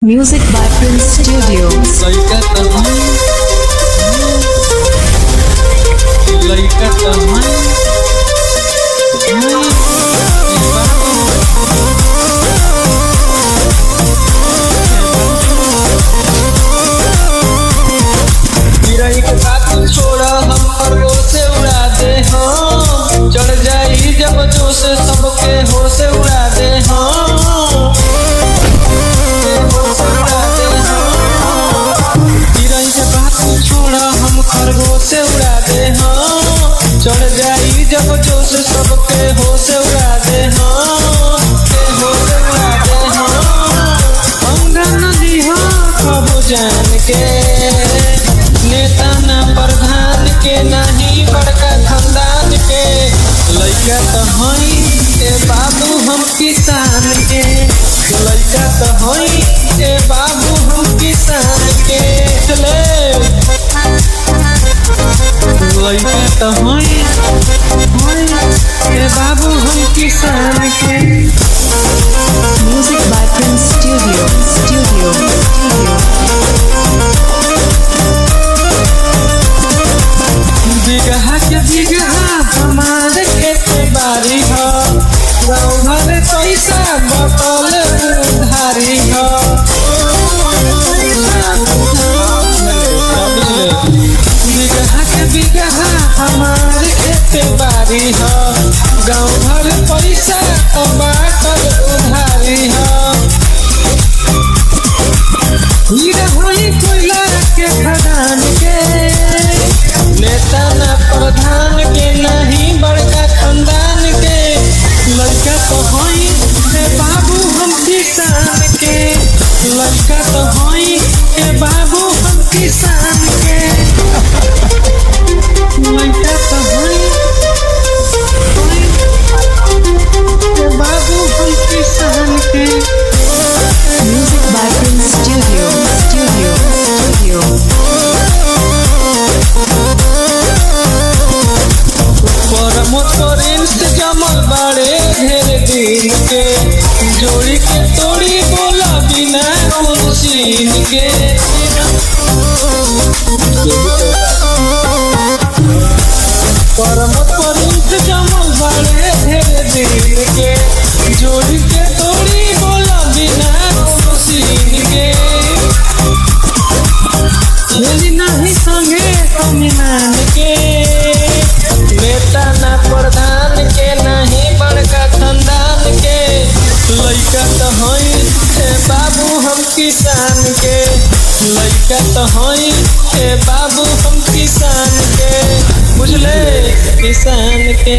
Music by Prince Studio. छोड़ा हम पर्वों से उड़ा दे हाँ, चढ़ जाई जब जोश सबके होश उड़ा दे हाँ, चिड़ै के बात छोड़ा हम खरगोश से उड़ा दे हाँ, चढ़ जाई जब जोश सबके होश उड़ा दे हाँ, होश उड़ा दे हाँ, अंगा नदी हाँ कबो जान के नेता ना प्रधान के नहीं बड़का खानदान के लइका तो हई ए बाबू हम किसान के लइका तो हई ए बाबू हम किसान के चले लइका तो हई ए बाबू हम किसान के। Music by Prince Studio. बिगहा के बिगहा हमारे खेत बारी हो, गाँव भर पैसा बटल उधारी हो, बिगहा के बिगहा हमारे खेत बारी हो, गाँव भर पैसा बटल उधारी हो, हीरा होई कोयला के खदान के नेता ना प्रधान के नहीं बड़का खानदान के लड़का तो हई ए बाबू हम किसान के लड़का तो हई ए बाबू हम किसान के लड़का तो हई ए बाबू हम किसान के। Music by Prince Studio. जमल बाड़े ढेर दिन के जोड़ी के तोड़ी बोला बिना कुर्सीन के परमत परिंस जमल बाड़े ढेर दिन के जोड़ी के तोड़ी बोला बिना कुर्सीन के खेली नहीं संगे कमीनान के नेता ना प्रधान के नहीं बड़का खानदान के लइका तो हई ए बाबू हम किसान के लइका तो हई ए बाबू हम किसान के बुझले किसान के।